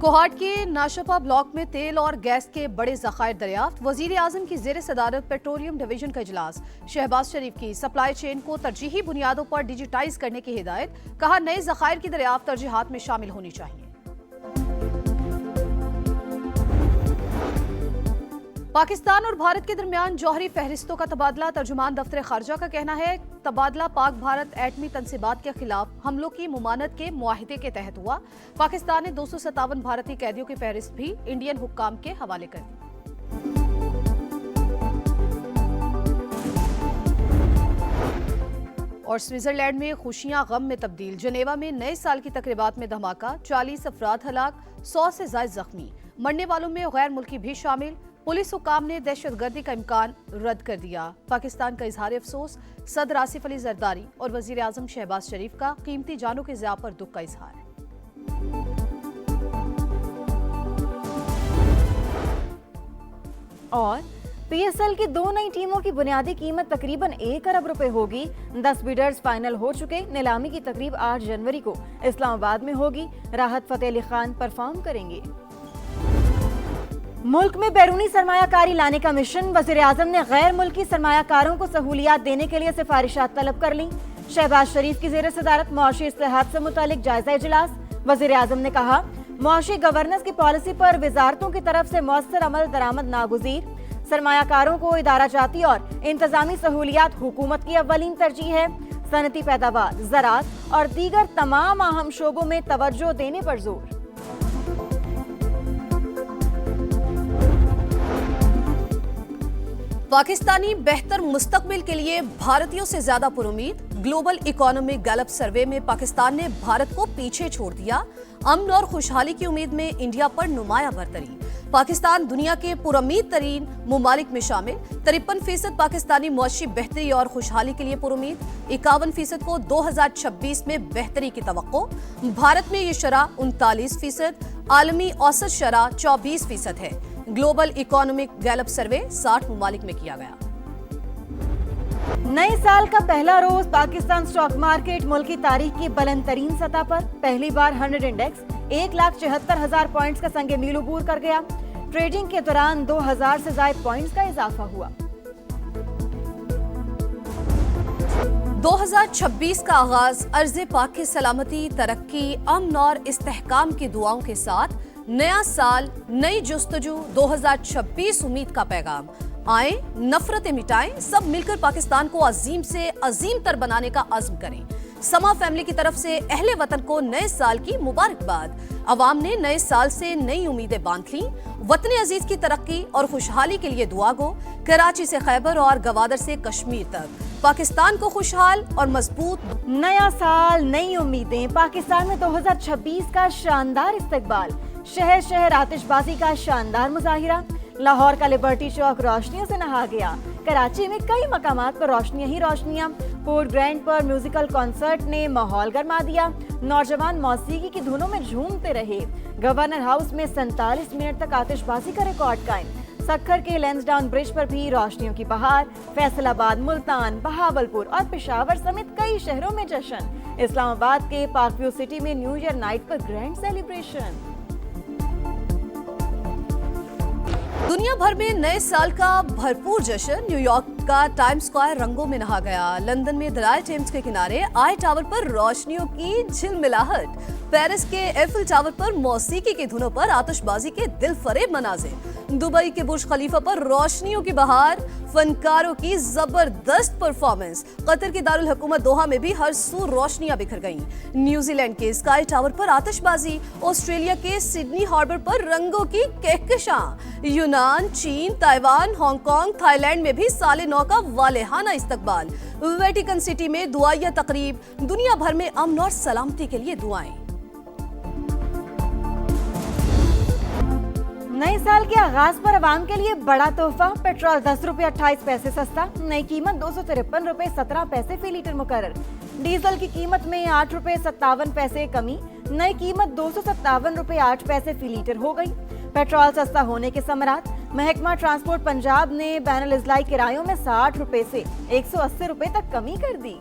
कोहाट के नाशपा ब्लॉक में तेल और गैस के बड़े जखायर दरियाफ्त। वजीर आजम की जेर सदारत पेट्रोलियम डिवीजन का इजलास। शहबाज शरीफ की सप्लाई चेन को तरजीही बुनियादों पर डिजिटाइज करने की हिदायत। कहा, नए जखायर की दरियाफ्त तरजीहात में शामिल होनी चाहिए। पाकिस्तान और भारत के दरमियान जौहरी फहरिस्तों का तबादला। तर्जुमान दफ्तर खारजा का कहना है, तबादला पाक भारत एटमी तनसीबात के खिलाफ हमलों की मुमानत के मुआहिदे के तहत हुआ। पाकिस्तान ने 257 भारतीय कैदियों की फहरिस्त भी इंडियन हुक्काम के हवाले कर दी। और स्विट्जरलैंड में खुशियां गम में तब्दील। जनेवा में नए साल की तकरीबात में धमाका। 40 अफराद हलाक, 100 से ज्यादा जख्मी। मरने वालों में गैर मुल्की भी शामिल। पुलिस हुकाम ने दहशतगर्दी का इम्कान रद्द कर दिया। पाकिस्तान का इजहार अफसोस। सदर आसिफ अली जरदारी और वजीर आजम शहबाज शरीफ का कीमती जानों के ज़िया पर दुख का इजहार। और पीएसएल की 2 नई टीमों की बुनियादी कीमत तकरीबन 1 अरब रुपए होगी। 10 बिडर्स फाइनल हो चुके। नीलामी की तकरीब 8 जनवरी को इस्लामाबाद में होगी। राहत फतेह अली खान परफॉर्म करेंगे। मुल्क में बैरूनी सरमायाकारी लाने का मिशन। वज़ीर आज़म ने गैर मुल्की सरमायाकारों को सहूलियात देने के लिए सिफारिशात तलब कर ली। शहबाज शरीफ की जेर सदारत मुआशी इस्लाहात से मुतालिक जायजा इजलास। वज़ीर आज़म ने कहा, मुआशी गवर्नेंस की पॉलिसी पर वजारतों की तरफ से मौसर अमल दरामद नागुज़ीर। सरमायाकारों को इदारा जाती और इंतजामी सहूलियात हुकूमत की अव्वलीन तरजीह है। सनती पैदावार, ज़राअत और दीगर तमाम अहम शोबों में तवज्जो देने पर जोर। पाकिस्तानी बेहतर मुस्तकबिल के लिए भारतीयों से ज्यादा पुरुमीद। ग्लोबल इकोनॉमिक गैलप सर्वे में पाकिस्तान ने भारत को पीछे छोड़ दिया। अमन और खुशहाली की उम्मीद में इंडिया पर नुमाया बरतरी। पाकिस्तान दुनिया के पुरुमीद तरीन मुमालिक में शामिल। 53% पाकिस्तानी मुआशी बेहतरी और खुशहाली के लिए पुरुमीद। 51% को 2026 में बेहतरी की तवक्को। भारत में ये शरह 39%, आलमी औसत शरह 24% है। ग्लोबल इकोनॉमिक गैलप सर्वे 60 मुमालिक में किया गया। नए साल का पहला रोज पाकिस्तान स्टॉक मार्केट मुल्क की तारीख की बुलंद तरीन सतह पर। पहली बार 100 इंडेक्स 1,74,000 पॉइंट्स का संगे मील अबूर कर गया। ट्रेडिंग के दौरान 2000 से ज्यादा पॉइंट्स का इजाफा हुआ। 2026 का आगाज अर्ज़े पाक की सलामती, तरक्की, अमन और इस्तेहकाम की दुआओं के साथ। नया साल, नई जुस्तजू, 2026 उम्मीद का पैगाम। आए, नफरतें मिटाएं, सब मिलकर पाकिस्तान को अजीम से अजीम तर बनाने का अज़्म करें। समा फैमिली की तरफ से अहले वतन को नए साल की मुबारकबाद। अवाम ने नए साल से नई उम्मीदें बांध ली। वतन अजीज की तरक्की और खुशहाली के लिए दुआ गो। कराची से खैबर और गवादर से कश्मीर तक पाकिस्तान को खुशहाल और मजबूत। नया साल, नई उम्मीदें। पाकिस्तान में 2026 का शानदार इस्तकबाल। शहर शहर आतिशबाजी का शानदार मुजाहिरा। लाहौर का लिबर्टी चौक रोशनियों से नहा गया। कराची में कई मकामात पर रोशनियां ही रोशनियां। पोर्ट ग्रैंड पर म्यूजिकल कॉन्सर्ट ने माहौल गरमा दिया। नौजवान मौसीकी की धुनों में झूमते रहे। गवर्नर हाउस में 47 मिनट तक आतिशबाजी का रिकॉर्ड कायम। सक्खर के लैंसडाउन ब्रिज पर भी रोशनियों की बहार। फैसलाबाद, मुल्तान, बहावलपुर और पेशावर समेत कई शहरों में जश्न। इस्लामाबाद के पार्कव्यू सिटी में न्यू ईयर नाइट पर ग्रैंड सेलिब्रेशन। दुनिया भर में नए साल का भरपूर जश्न। न्यूयॉर्क का टाइम्स स्क्वायर रंगों में नहा गया। लंदन में दलाल टेम्स के किनारे आई टावर पर रोशनियों की झिलमिलाहट। पेरिस के एफिल टावर पर मौसीकी की धुनों पर आतिशबाजी के दिलफरेब मनाजिर। दुबई के बुर्ज खलीफा पर रोशनियों की बहार। फनकारों की जबरदस्त परफॉर्मेंस। कतर की दारुल हुकूमत दोहा में भी हर सू रोशनियां बिखर गईं। न्यूजीलैंड के स्काई टावर पर आतिशबाजी। ऑस्ट्रेलिया के सिडनी हार्बर पर रंगों की कहकशां। यूनान, चीन, ताइवान, हांगकांग, थाईलैंड में भी साले नौ का वालेहाना इस्तकबाल। वेटिकन सिटी में दुआया तकरीब। दुनिया भर में अमन और सलामती के लिए दुआएं। नए साल के आगाज पर आवाम के लिए बड़ा तोहफा। पेट्रोल 10 रुपये 28 पैसे सस्ता। नई कीमत 253 रुपये 17 पैसे फी लीटर मुकर्रर। डीजल की कीमत में 8 रुपये 57 पैसे कमी। नई कीमत 257 रुपये 8 पैसे फी लीटर हो गई। पेट्रोल सस्ता होने के समरात। महकमा ट्रांसपोर्ट पंजाब ने बैनुल अज़लाई किरायों में 60 रुपये से 180 रुपये तक कमी कर दी।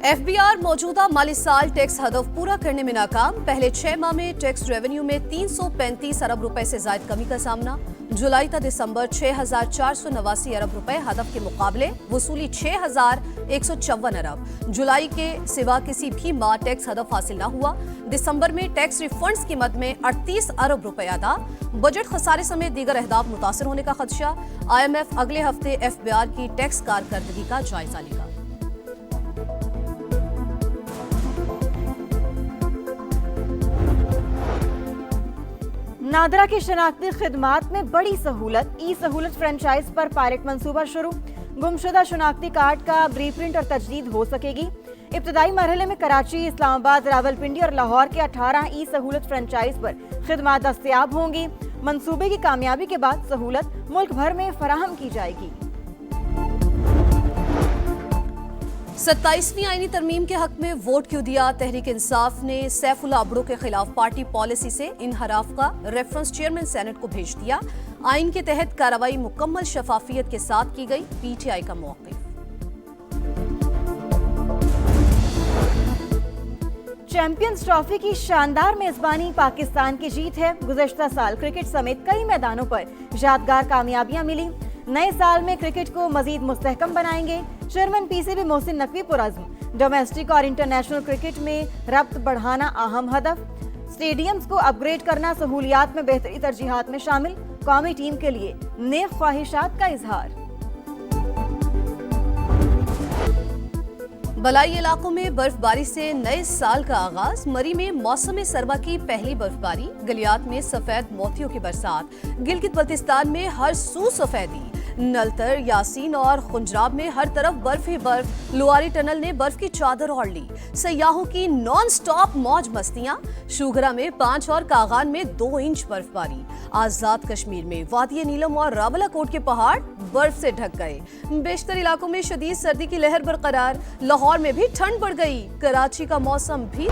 एफबीआर मौजूदा माली साल टैक्स हदफ पूरा करने में नाकाम। पहले 6 माह में टैक्स रेवेन्यू में 335 अरब रुपए से ज्यादा कमी का सामना। जुलाई तक दिसंबर 6,489 अरब रुपए हदफ के मुकाबले वसूली 6,154 अरब। जुलाई के सिवा किसी भी माह टैक्स हदफ हासिल न हुआ। दिसंबर में टैक्स रिफंड्स की मद में 38 अरब रुपए अदा। बजट खसारे समेत दीगर अहदाफ मुतासर होने का खदशा। IMF अगले हफ्ते एफबीआर की टैक्स कारकर्दगी का जायजा लेगा। नादरा की शनाख्ती खिदमात में बड़ी सहूलत। ई सहूलत फ्रेंचाइज पर पायलट मंसूबा शुरू। गुमशुदा शनाख्ती कार्ड का प्रिंट और तजदीद हो सकेगी। इब्तदाई मरहले में कराची, इस्लामाबाद, रावलपिंडी और लाहौर के 18 ई सहूलत फ्रेंचाइज पर खिदमात दस्तयाब होंगी। मंसूबे की कामयाबी के बाद सहूलत मुल्क भर में फराहम की जाएगी। 27वीं आईनी तरमीम के हक में वोट क्यों दिया? तहरीक इंसाफ ने सैफुल्लाह अबड़ो के खिलाफ पार्टी पॉलिसी से इनहराफ का रेफरेंस चेयरमैन सेनेट को भेज दिया। आइन के तहत कार्रवाई मुकम्मल शफाफियत के साथ की गई। PTI का मौक़िफ़। चैंपियंस ट्रॉफी की शानदार मेजबानी पाकिस्तान की जीत है। गुज़श्ता साल क्रिकेट समेत कई मैदानों पर यादगार कामयाबियां मिली। नए साल में क्रिकेट को मजीद मुस्तहकम बनाएंगे। चेयरमैन PCB मोहसिन नकवी पुरअज़्म। डोमेस्टिक और इंटरनेशनल क्रिकेट में रब्त बढ़ाना अहम हदफ। स्टेडियम्स को अपग्रेड करना सहूलियात में बेहतरी तरजीहात में शामिल। कौमी टीम के लिए नेक ख्वाहिशात का इजहार। बलाई इलाकों में बर्फबारी से नए साल का आगाज। मरी में मौसम सर्मा की पहली बर्फबारी। गलियात में सफेद मोतियों की बरसात। गिलगित बल्तिस्तान में हर सू सफेदी। नलतर, यासीन और खुंजराब में हर तरफ बर्फ ही बर्फ। लुआरी टनल ने बर्फ की चादर ओढ़ ली। सयाहों की नॉन स्टॉप मौज मस्तियां। शुगरा में 5 और कागान में 2 इंच बर्फबारी। आजाद कश्मीर में वादी नीलम और रावलाकोट के पहाड़ बर्फ से ढक गए। बेशतर इलाकों में शदीद सर्दी की लहर बरकरार। लाहौर में भी ठंड बढ़ गई। कराची का मौसम भी।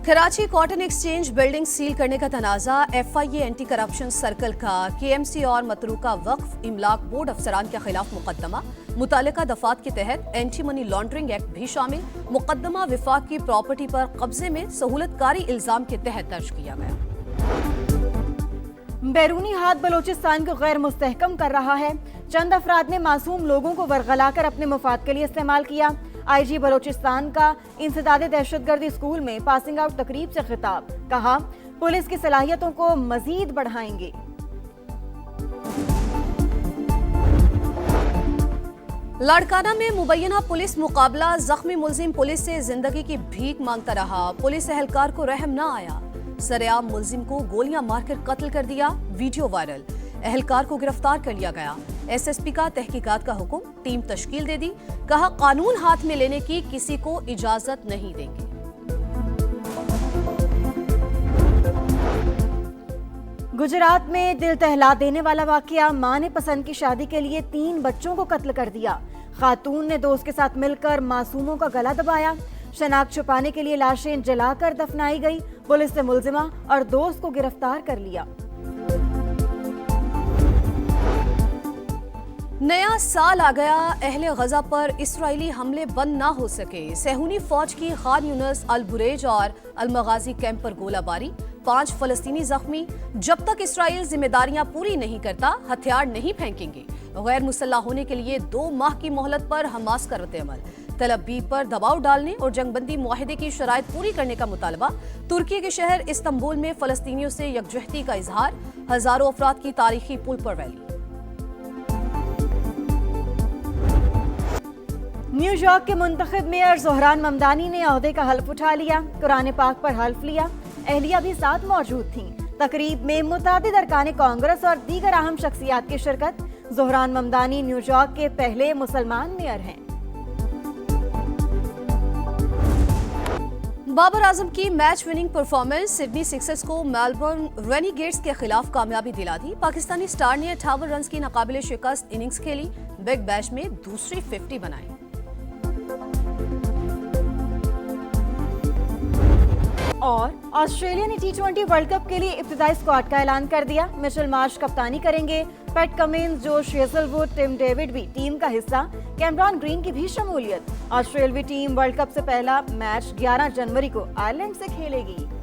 Karachi cotton exchange building seal करने का तनाजा। FIA एंटी करप्शन सर्कल का KMC और मतरूका वक्फ इमलाक बोर्ड अफसरान के खिलाफ मुकदमा। मुतालिका दफात के तहत एंटी मनी लॉन्ड्रिंग एक्ट भी शामिल। मुकदमा विफाक की प्रॉपर्टी पर कब्जे में सहूलतकारी इल्जाम के तहत दर्ज किया गया। बैरूनी हाथ बलोचिस्तान को गैर मुस्तहकम कर रहा है। चंद अफराद ने मासूम लोगों को वरगलाकर अपने मुफाद के लिए इस्तेमाल किया। IG बलोचिस्तान का इंसदादे दहशतगर्दी स्कूल में पासिंग आउट तकरीब से खिताब। कहा, पुलिस की सलाहियतों को मजीद बढ़ाएंगे। लाड़काना में मुबैना पुलिस मुकाबला। जख्मी मुलजिम पुलिस से जिंदगी की भीख मांगता रहा। पुलिस एहलकार को रहम न आया। सरेआम मुलजिम को गोलियां मारकर कत्ल कर दिया। Video viral. एहलकार को गिरफ्तार कर लिया गया। SSP का तहकीकात का हुक्म। टीम तश्कील दे दी। कहा, कानून हाथ में लेने की किसी को इजाजत नहीं देंगे। गुजरात में दिल दहला देने वाला वाकया। मां ने पसंद की शादी के लिए 3 बच्चों को कत्ल कर दिया। खातून ने दोस्त के साथ मिलकर मासूमों का गला दबाया। शनाख्त छुपाने के लिए लाशें जलाकर दफनाई गई। पुलिस ने मुलजिमा और दोस्त को गिरफ्तार कर लिया। नया साल आ गया। अहले गजा पर इस्राएली हमले बंद ना हो सके। सेहूनी फौज की खान यूनस, अल बुरेज और अल मगाजी कैंप पर गोलाबारी। 5 फलस्तीनी जख्मी। जब तक इसराइल जिम्मेदारियां पूरी नहीं करता हथियार नहीं फेंकेंगे। गैर मुसल्लह होने के लिए 2 माह की मोहलत पर हमास का रद्द-ए-अमल। तल अवीव पर दबाव डालने और जंगबंदी मुआहदे की शराइत पूरी करने का मुतालबा। तुर्की के शहर इस्तांबुल में फलस्तीनियों से यकजहती का इजहार। हजारों अफराद की तारीखी पुल पर रैली। न्यूयॉर्क के मुंतखब मेयर ज़ोहरान ममदानी ने ओहदे का हल्फ उठा लिया। कुरान पाक पर हल्फ लिया। अहलिया भी साथ मौजूद थीं। तकरीब में मुतादिद अरकान कांग्रेस और दीगर अहम शख्सियात की शिरकत। ज़ोहरान ममदानी न्यूयॉर्क के पहले मुसलमान मेयर हैं। बाबर आजम की match winning performance. Sydney Sixers को मेलबर्न रेनिगेट्स के खिलाफ कामयाबी दिला दी। पाकिस्तानी स्टार ने 58 रन की नाकाबिले शिकस्त इनिंग्स खेली। बिग बैश में दूसरी 50 बनाई। और ऑस्ट्रेलिया ने T20 वर्ल्ड कप के लिए इब्तिदाई स्क्वाड का ऐलान कर दिया। मिचेल मार्श कप्तानी करेंगे। Pat Cummins, Josh Hazlewood, Tim David भी टीम का हिस्सा। कैमरॉन ग्रीन की भी शमूलियत। ऑस्ट्रेलवी टीम वर्ल्ड कप से पहला मैच 11 जनवरी को आयरलैंड से खेलेगी।